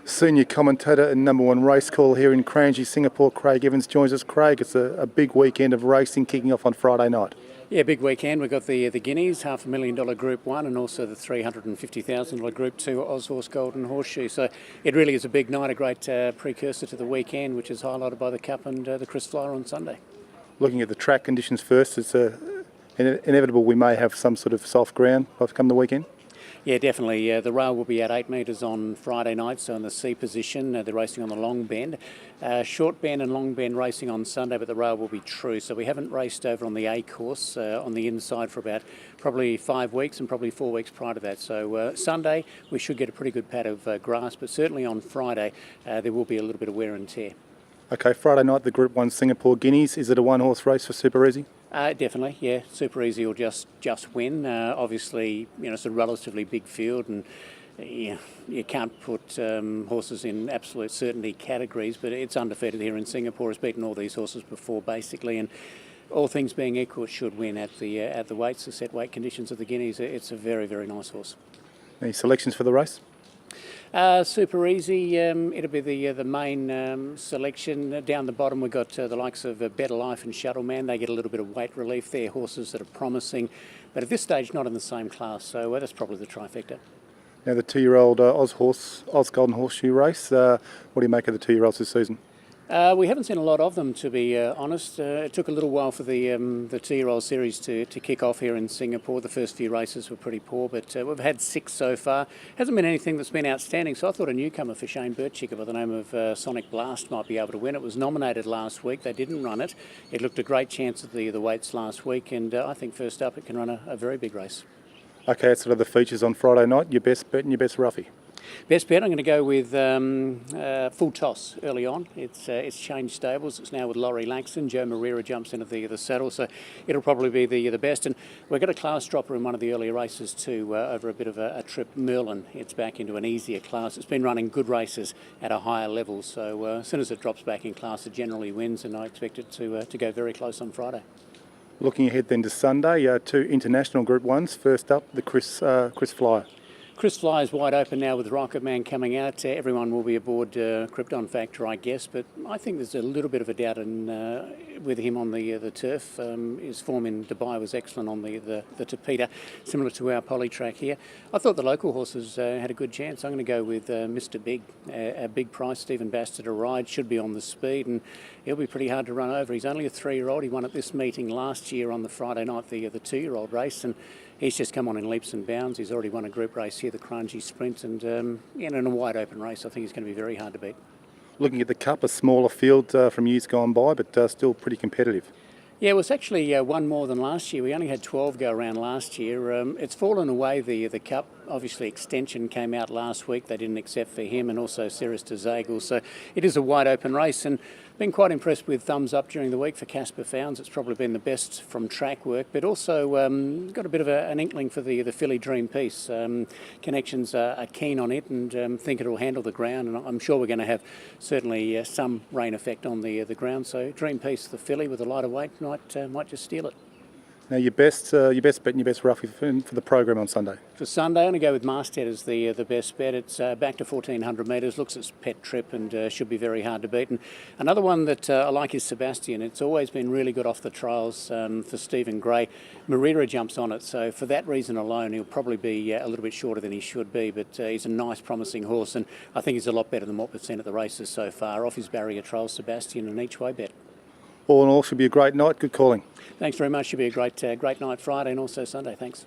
Senior commentator and number one race call here in Kranji, Singapore, Craig Evans joins us. Craig, it's a big weekend of racing kicking off on Friday night. Yeah, big weekend. We've got the Guineas, $500,000 Group 1 and also the $350,000 Group 2 Oshorse Golden Horseshoe. So it really is a big night, a great precursor to the weekend, which is highlighted by the Cup and the Chris Flyer on Sunday. Looking at the track conditions first, it's inevitable we may have some sort of soft ground come the weekend. Yeah, definitely. The rail will be at 8 metres on Friday night, so in the C position. They're racing on the long bend. Short bend and long bend racing on Sunday, but the rail will be true. So we haven't raced over on the A course on the inside for about probably 5 weeks and probably 4 weeks prior to that. So Sunday we should get a pretty good pad of grass, but certainly on Friday there will be a little bit of wear and tear. Okay, Friday night, the Group 1 Singapore Guineas. Is it a one-horse race for Super Easy? Definitely, yeah. Super Easy will just win. Obviously, it's a relatively big field, and you can't put horses in absolute certainty categories, but it's undefeated here in Singapore. It's beaten all these horses before, basically, and all things being equal, it should win at the weights, the set weight conditions of the Guineas. It's a very, very nice horse. Any selections for the race? Super Easy, it'll be the main selection. Down the bottom we've got the likes of Better Life and Shuttle Man. They get a little bit of weight relief. They're horses that are promising, but at this stage not in the same class, so that's probably the trifecta. Now the 2-year-old Oz Golden Horseshoe race, what do you make of the 2-year-olds this season? We haven't seen a lot of them, to be honest. It took a little while for the 2-year-old series to kick off here in Singapore. The first few races were pretty poor, but we've had 6 so far. Hasn't been anything that's been outstanding, so I thought a newcomer for Shane Birchicker by the name of Sonic Blast might be able to win. It was nominated last week. They didn't run it. It looked a great chance at the weights last week, and I think first up it can run a very big race. Okay, that's sort of the features on Friday night. Your best bet and your best roughie. Best bet, I'm going to go with Full Toss early on. It's changed stables. It's now with Laurie Langston. Joe Moreira jumps into the saddle, so it'll probably be the best. And we've got a class dropper in one of the earlier races too, over a bit of a trip. Merlin, it's back into an easier class. It's been running good races at a higher level, so as soon as it drops back in class, it generally wins, and I expect it to go very close on Friday. Looking ahead then to Sunday, 2 international Group 1s. First up, the Chris Flyer. Chris Fly is wide open now with Rocket Man coming out. Everyone will be aboard Krypton Factor, I guess, but I think there's a little bit of a doubt with him on the turf. His form in Dubai was excellent on the Tapeta, similar to our poly track here. I thought the local horses had a good chance. I'm going to go with Mr. Big, a big price. Stephen Bastard to ride, should be on the speed, and he'll be pretty hard to run over. He's only a 3-year-old. He won at this meeting last year on the Friday night, the 2-year-old race, and he's just come on in leaps and bounds. He's already won a group race here, the Kranji Sprint, and in a wide open race, I think he's going to be very hard to beat. Looking at the Cup, a smaller field from years gone by, but still pretty competitive. Yeah, it was actually one more than last year. We only had 12 go around last year. It's fallen away, the Cup. Obviously, Extension came out last week. They didn't accept for him, and also Cirrus de Zagel. So it is a wide open race, and been quite impressed with Thumbs Up during the week for Casper Founds. It's probably been the best from track work, but also got a bit of an inkling for the Philly Dream Piece. Connections are keen on it and think it'll handle the ground, and I'm sure we're going to have certainly some rain effect on the ground. So Dream Piece, the filly with a lighter weight, might just steal it. Now your best bet and your best roughie for the program on Sunday. For Sunday, I'm going to go with Masthead as the best bet. It's back to 1,400 metres, looks its pet trip, and should be very hard to beat. And another one that I like is Sebastian. It's always been really good off the trials for Stephen Gray. Moreira jumps on it, so for that reason alone, he'll probably be a little bit shorter than he should be, but he's a nice, promising horse, and I think he's a lot better than what we've seen at the races so far. Off his barrier trials, Sebastian, an each-way bet. All in all, should be a great night. Good calling. Thanks very much. Should be a great night Friday and also Sunday. Thanks.